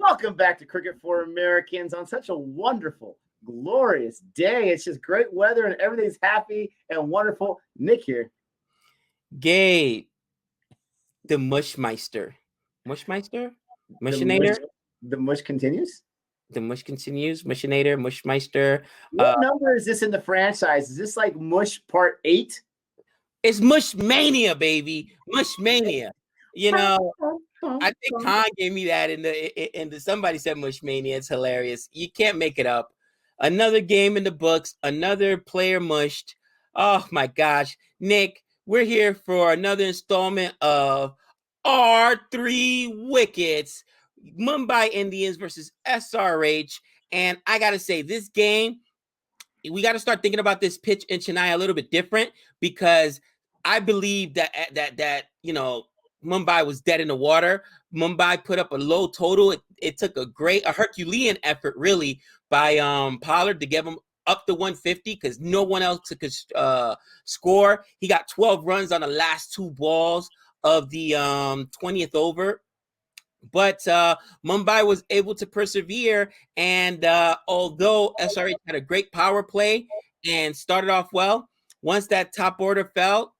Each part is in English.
Welcome back to Cricket for Americans on such a wonderful, glorious day. It's just great weather and everything's happy and wonderful. Nick here. Gabe, the Mushmeister. Mushmeister? Mushinator? The mush continues? The mush continues. Mushinator, Mushmeister. What number is this in the franchise? Is this like Mush Part 8? It's Mushmania, baby. Mushmania. You know, I think Khan gave me that in the somebody said Mushmania. It's hilarious. You can't make it up. Another game in the books, another player mushed. Oh my gosh. Nick, we're here for another installment of R3 Wickets. Mumbai Indians versus SRH. And I gotta say, this game, we got to start thinking about this pitch in Chennai a little bit different, because I believe that Mumbai was dead in the water. Mumbai put up a low total. It took a Herculean effort, really, by Pollard to get him up to 150, because no one else could score. He got 12 runs on the last two balls of the 20th over. But Mumbai was able to persevere, and although SRH had a great power play and started off well, once that top order fell,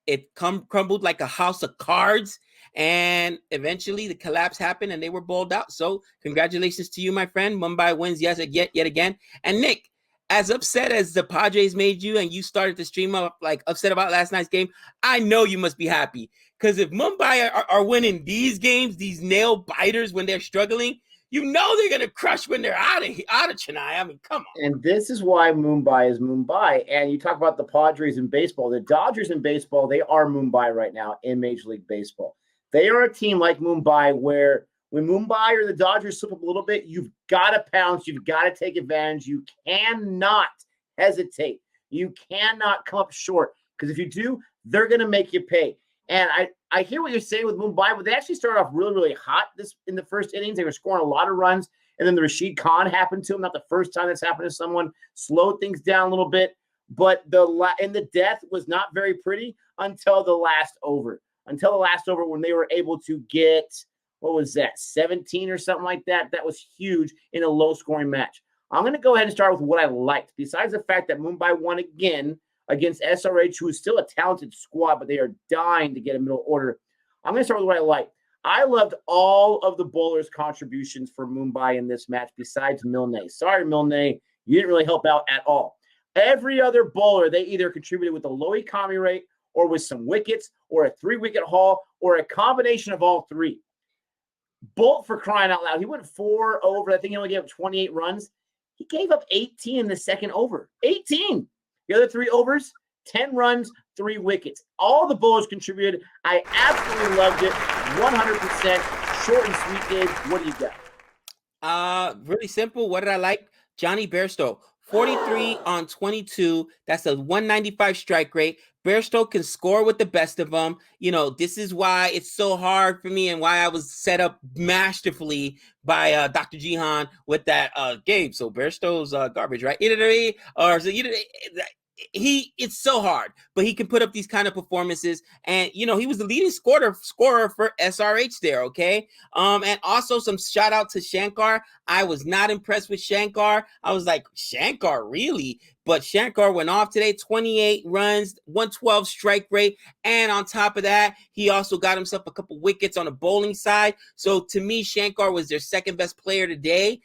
it crumbled like a house of cards, and eventually the collapse happened and they were bowled out. So congratulations to you, my friend. Mumbai wins yet again. And Nick, as upset as the Padres made you and you started to stream up like upset about last night's game, I know you must be happy, because if Mumbai are winning these games, these nail biters when they're struggling, you know they're going to crush when they're out of Chennai. I mean, come on. And this is why Mumbai is Mumbai. And you talk about the Padres in baseball. The Dodgers in baseball, they are Mumbai right now in Major League Baseball. They are a team like Mumbai where when Mumbai or the Dodgers slip up a little bit, you've got to pounce. You've got to take advantage. You cannot hesitate. You cannot come up short, because if you do, they're going to make you pay. And I hear what you're saying with Mumbai, but they actually started off really, really hot in the first innings. They were scoring a lot of runs, and then the Rashid Khan happened to them. Not the first time that's happened to someone. Slowed things down a little bit, but the death was not very pretty until the last over. Until the last over, when they were able to get, what was that, 17 or something like that? That was huge in a low-scoring match. I'm going to go ahead and start with what I liked. Besides the fact that Mumbai won again against SRH, who is still a talented squad, but they are dying to get a middle order. I'm going to start with what I like. I loved all of the bowlers' contributions for Mumbai in this match besides Milne. Sorry, Milne, you didn't really help out at all. Every other bowler, they either contributed with a low economy rate or with some wickets or a 3-wicket haul or a combination of all three. Bolt, for crying out loud, he went 4 over. I think he only gave up 28 runs. He gave up 18 in the second over. 18! The other 3 overs, 10 runs, 3 wickets. All the bowlers contributed. I absolutely loved it. 100%. Short and sweet, Gabe. What do you got? Really simple. What did I like? Johnny Bairstow, 43 on 22. That's a 195 strike rate. Bairstow can score with the best of them. You know, this is why it's so hard for me and why I was set up masterfully by Dr. Jihan with that Gabe. So Bairstow's garbage, right? It's so hard, but he can put up these kind of performances, and he was the leading scorer for SRH there. Okay. And also some shout out to Shankar. I was not impressed with Shankar. I was like, Shankar, really? But Shankar went off today, 28 runs, 112 strike rate, and on top of that, he also got himself a couple wickets on the bowling side. So to me, Shankar was their second best player today.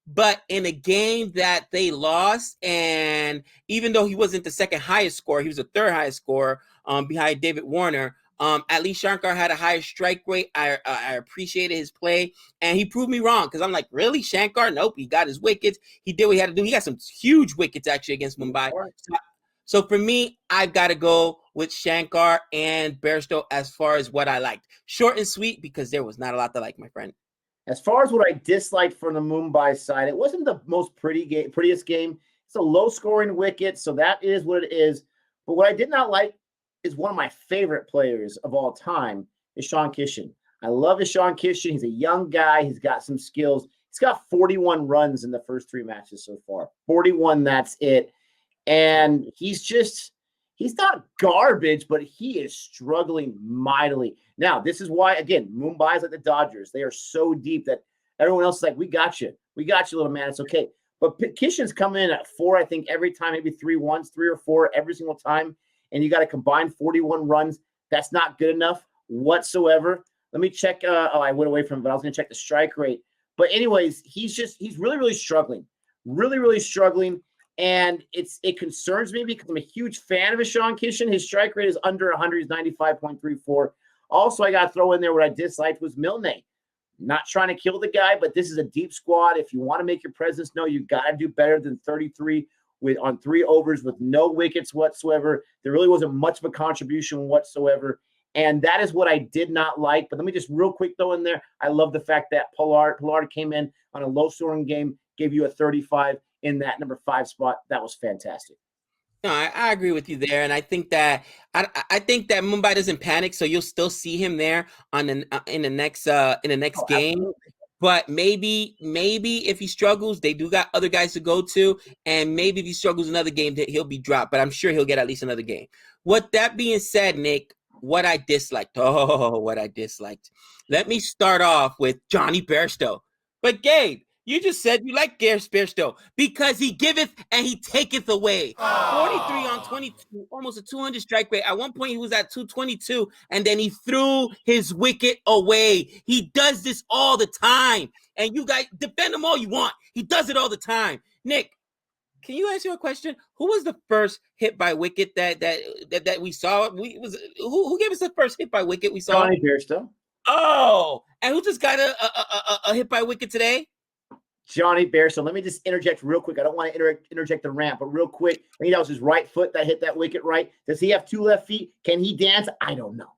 But in a game that they lost, and even though he wasn't the second highest scorer, he was the third highest scorer behind David Warner. At least Shankar had a higher strike rate. I appreciated his play, and he proved me wrong, because I'm like, really, Shankar? Nope, he got his wickets. He did what he had to do. He got some huge wickets actually against Mumbai. So for me, I've got to go with Shankar and Bairstow as far as what I liked. Short and sweet, because there was not a lot to like, my friend. As far as what I disliked from the Mumbai side, it wasn't the most prettiest game. It's a low-scoring wicket, so that is what it is. But what I did not like is one of my favorite players of all time is Sean Kishan. I love Sean Kishan. He's a young guy. He's got some skills. He's got 41 runs in the first 3 matches so far. 41, that's it. And he's not garbage, but he is struggling mightily. Now, this is why, again, Mumbai's like the Dodgers. They are so deep that Everyone else is like, we got you, little man. It's okay. But Kishan's coming in at 4, I think, every time, maybe 3 or 4 every single time, and you got to combine 41 runs. That's not good enough whatsoever. Let me check. I went away from it, but I was going to check the strike rate. But anyways, he's really, really struggling. Really, really struggling. And it concerns me because I'm a huge fan of Ishan Kishan. His strike rate is under 100. He's 95.34. Also, I got to throw in there what I disliked was Milne. Not trying to kill the guy, but this is a deep squad. If you want to make your presence known, you got to do better than 33 on 3 overs with no wickets whatsoever. There really wasn't much of a contribution whatsoever. And that is what I did not like. But let me just real quick throw in there. I love the fact that Pollard came in on a low-scoring game, gave you a 35 in that number 5 spot. That was fantastic. No, I agree with you there, and I think that Mumbai doesn't panic, so you'll still see him there in the next game. Absolutely. But maybe if he struggles, they do got other guys to go to, and maybe if he struggles another game, that he'll be dropped. But I'm sure he'll get at least another game. With that being said, Nick, what I disliked. Let me start off with Johnny Bairstow. But Gabe, you just said you like Gabe Bairstow because he giveth and he taketh away. 43 on 22, almost a 200 strike rate. At one point, he was at 222, and then he threw his wicket away. He does this all the time, and you guys defend him all you want. He does it all the time. Nick, can you answer a question? Who was the first hit by wicket that we saw? Who gave us the first hit by wicket we saw? Johnny Bairstow. Oh, and who just got a hit by wicket today? Johnny Bairstow. Let me just interject real quick. I don't want to interject the rant, but real quick. I think that was his right foot that hit that wicket right. Does he have 2 left feet? Can he dance? I don't know.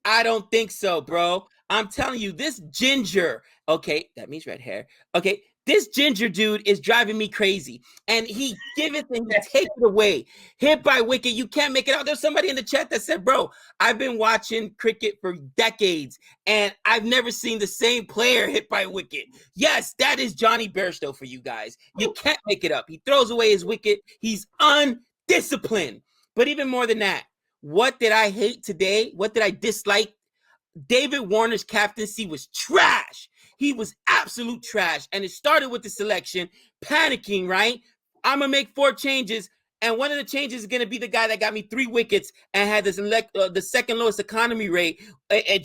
I don't think so, bro. I'm telling you, this ginger, okay, that means red hair. Okay, this ginger dude is driving me crazy. And he giveth and he takes it away. Hit by wicket, you can't make it out. There's somebody in the chat that said, bro, I've been watching cricket for decades, and I've never seen the same player hit by wicket. Yes, that is Johnny Bairstow for you guys. You can't make it up. He throws away his wicket. He's undisciplined. But even more than that, what did I hate today? What did I dislike? David Warner's captaincy was trash. He was absolute trash. And it started with the selection, panicking, right? I'm going to make 4 changes. And one of the changes is going to be the guy that got me 3 wickets and had the second lowest economy rate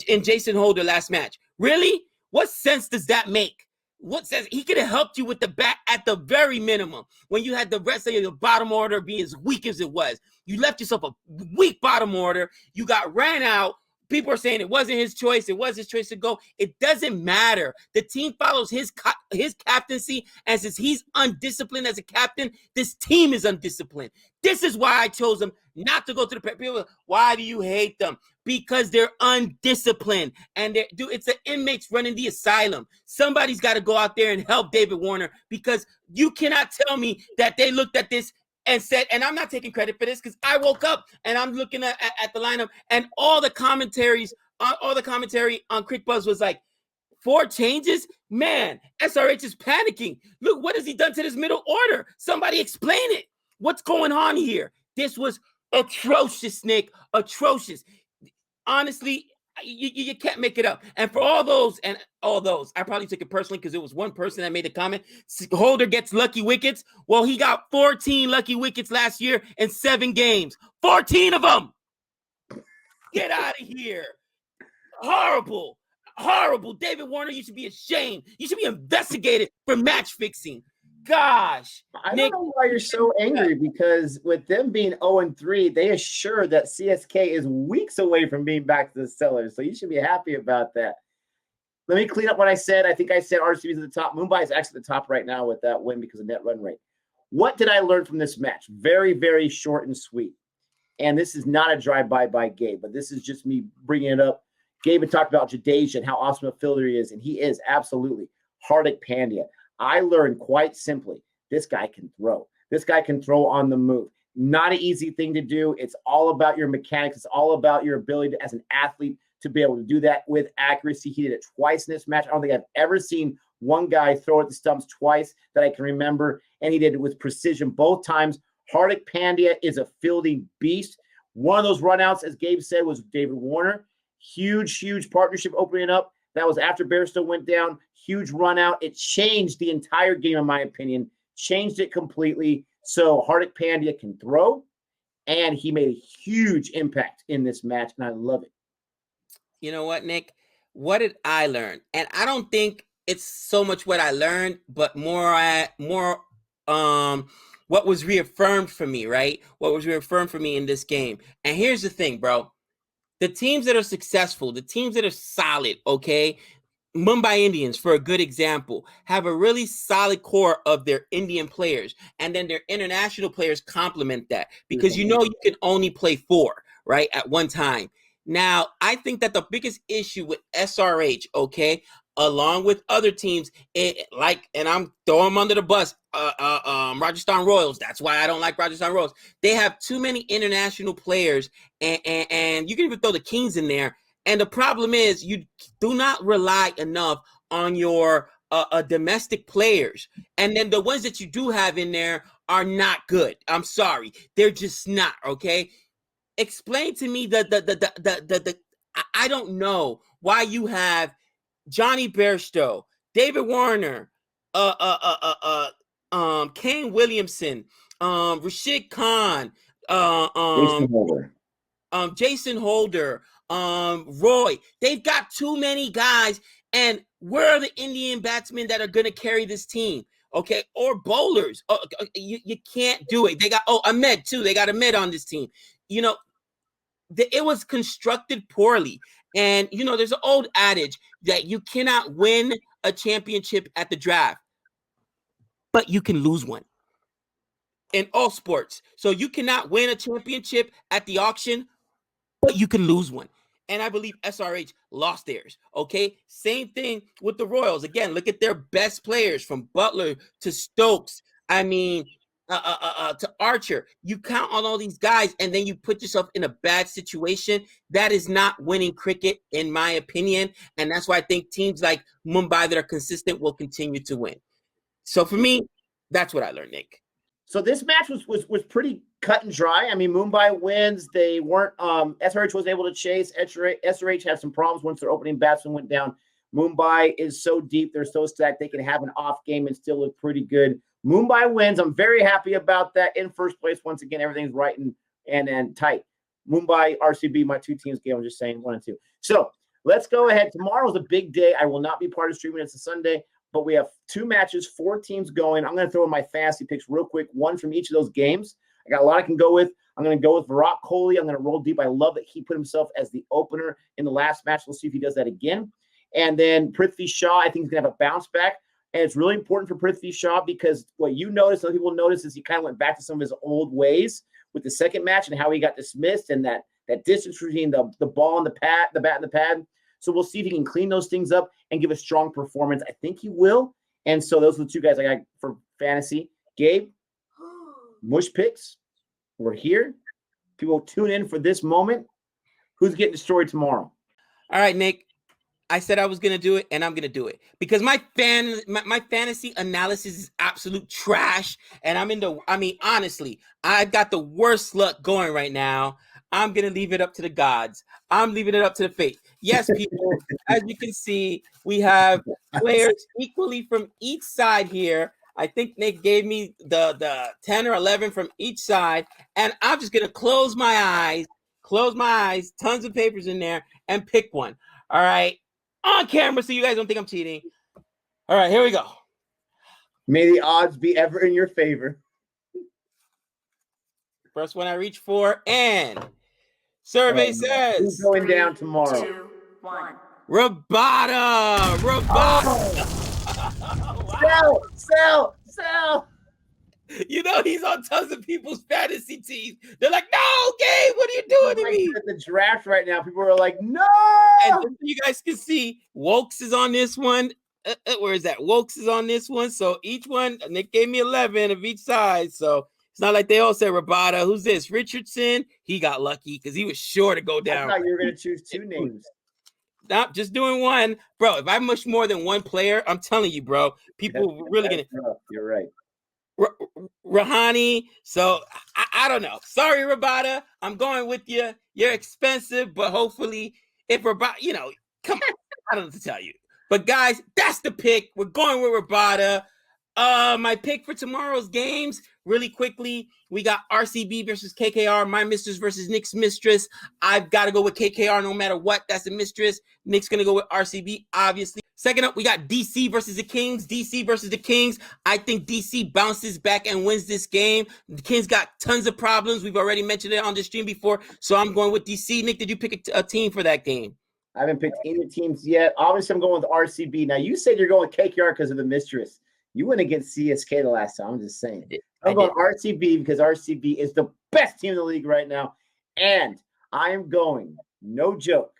in Jason Holder last match. Really? What sense does that make? What sense? He could have helped you with the bat at the very minimum when you had the rest of your bottom order being as weak as it was. You left yourself a weak bottom order. You got ran out. People are saying it wasn't his choice. It was his choice to go. It doesn't matter. The team follows his captaincy, and since he's undisciplined as a captain, this team is undisciplined. This is why I chose him not to go to the people. Why do you hate them? Because they're undisciplined, and it's the inmates running the asylum. Somebody's got to go out there and help David Warner, because you cannot tell me that they looked at this and said, and I'm not taking credit for this because I woke up and I'm looking at the lineup, and all the commentary on Crick Buzz was like, 4 changes? Man, SRH is panicking. Look, what has he done to this middle order? Somebody explain it. What's going on here? This was atrocious, Nick. Atrocious. Honestly, you can't make it up. And for all those, I probably took it personally because it was one person that made the comment. Holder gets lucky wickets. Well, he got 14 lucky wickets last year in 7 games. 14 of them. Get out of here. Horrible. Horrible. David Warner, you should be ashamed. You should be investigated for match fixing. Gosh. I don't know why you're so angry, because with them being 0-3, they assure that CSK is weeks away from being back to the sellers. So you should be happy about that. Let me clean up what I said. I think I said RCB is at the top. Mumbai is actually at the top right now with that win because of net run rate. What did I learn from this match? Very, very short and sweet. And this is not a drive-by by Gabe, but this is just me bringing it up. Gabe had talked about Jadeja and how awesome a fielder he is, and he is absolutely. Hardik Pandya. I learned quite simply, this guy can throw. This guy can throw on the move. Not an easy thing to do. It's all about your mechanics. It's all about your ability as an athlete to be able to do that with accuracy. He did it twice in this match. I don't think I've ever seen one guy throw at the stumps twice that I can remember, and he did it with precision both times. Hardik Pandya is a fielding beast. One of those runouts, as Gabe said, was David Warner. Huge, huge partnership opening up. That was after Bairstow went down. huge run out. It changed the entire game, in my opinion, changed it completely. So Hardik Pandya can throw, and he made a huge impact in this match, and I love it. You know what, Nick? What did I learn? And I don't think it's so much what I learned, but more what was reaffirmed for me, right? What was reaffirmed for me in this game. And here's the thing, bro. The teams that are successful, the teams that are solid, okay? Mumbai Indians, for a good example, have a really solid core of their Indian players, and then their international players complement that, because you know you can only play 4, right, at one time. Now, I think that the biggest issue with SRH, okay, along with other teams, and I'm throwing them under the bus, Rajasthan Royals. That's why I don't like Rajasthan Royals. They have too many international players, and you can even throw the Kings in there. And the problem is you do not rely enough on your domestic players. And then the ones that you do have in there are not good. I'm sorry. They're just not, okay? Explain to me I don't know why you have Johnny Bairstow, David Warner, Kane Williamson, Rashid Khan, Jason Holder, Roy. They've got too many guys, and where are the Indian batsmen that are going to carry this team? Okay, or bowlers. You can't do it. They got Ahmed too. They got Ahmed on this team. You know, it was constructed poorly. And you know, there's an old adage that you cannot win a championship at the draft, but you can lose one. In all sports. So you cannot win a championship at the auction, but you can lose one. And I believe SRH lost theirs. Okay. Same thing with the Royals. Again, look at their best players, from Butler to Stokes. I mean, to Archer. You count on all these guys, and then you put yourself in a bad situation. That is not winning cricket, in my opinion. And that's why I think teams like Mumbai that are consistent will continue to win. So for me, that's what I learned, Nick. So this match was pretty cut and dry. I mean, Mumbai wins. They weren't SRH wasn't able to chase. SRH had some problems once their opening batsman went down. Mumbai is so deep, they're so stacked, they can have an off game and still look pretty good. Mumbai wins. I'm very happy about that. In first place, once again, everything's right and tight. Mumbai, RCB, my two teams game. I'm just saying 1 and 2. So let's go ahead. Tomorrow's a big day. I will not be part of streaming. It's a Sunday. But we have 2 matches, 4 teams going. I'm going to throw in my fantasy picks real quick, one from each of those games. I got a lot I can go with. I'm going to go with Virat Kohli. I'm going to roll deep. I love that he put himself as the opener in the last match. We'll see if he does that again. And then Prithvi Shaw, I think he's going to have a bounce back. And it's really important for Prithvi Shaw, because what you notice, other people notice, is he kind of went back to some of his old ways with the second match and how he got dismissed, and that distance between the ball and the bat and the pad. So we'll see if he can clean those things up and give a strong performance. I think he will. And so those are the 2 guys I got for fantasy. Gabe, Mush Picks, we're here. People tune in for this moment. Who's getting destroyed tomorrow? All right, Nick. I said I was going to do it, and I'm going to do it, because my fantasy analysis is absolute trash. And honestly, I've got the worst luck going right now. I'm going to leave it up to the gods. I'm leaving it up to the fate. Yes, people, as you can see, we have players equally from each side here. I think Nick gave me the 10 or 11 from each side. And I'm just going to close my eyes, tons of papers in there, and pick one. All right. On camera, so you guys don't think I'm cheating. All right, here we go. May the odds be ever in your favor. First one I reach for, and survey says who's going down tomorrow? 2, 1. Rabada. Wow. Sell. You know he's on tons of people's fantasy teams. They're like, no, Gabe, what are you doing to me? At the draft right now, people are like, no. And you guys can see, Wokes is on this one. Where is that? Wokes is on this one. So each one, Nick gave me 11 of each side. So it's not like they all said Rabada. Who's this? Richardson. He got lucky because he was sure to go down. I thought you were going to choose 2 names. Not just doing one. Bro, if I mush more than one player, I'm telling you, bro, people really going to. You're right. Rahani. So I don't know. Sorry, Rabada. I'm going with you. You're expensive, but hopefully, if Rabada, come on, I don't know what to tell you. But guys, that's the pick. We're going with Rabada. My pick for tomorrow's games, really quickly, we got RCB versus KKR, my mistress versus Nick's mistress. I've got to go with KKR no matter what. That's the mistress. Nick's going to go with RCB, obviously. Second up, we got DC versus the Kings. DC versus the Kings. I think DC bounces back and wins this game. The Kings got tons of problems. We've already mentioned it on the stream before, so I'm going with DC. Nick, did you pick a team for that game? I haven't picked any teams yet. Obviously, I'm going with RCB. Now, you said you're going with KKR because of the mistress. You went against CSK the last time. I'm just saying. I'm going RCB because RCB is the best team in the league right now. And I am going, no joke,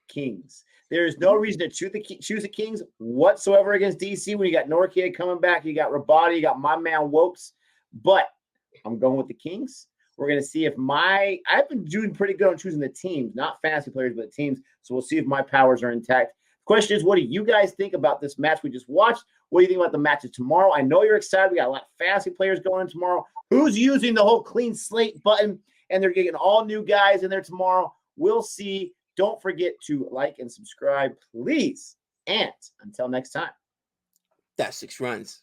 Kings. There is no reason to choose the Kings whatsoever against DC when you got Norkia coming back, you got Rabada, you got my man Wokes. But I'm going with the Kings. We're going to see if I've been doing pretty good on choosing the teams, not fantasy players, but teams. So we'll see if my powers are intact. Question is, what do you guys think about this match we just watched? What do you think about the matches tomorrow? I know you're excited. We got a lot of fantasy players going in tomorrow. Who's using the whole clean slate button? And they're getting all new guys in there tomorrow. We'll see. Don't forget to like and subscribe, please. And until next time. That's 6 runs.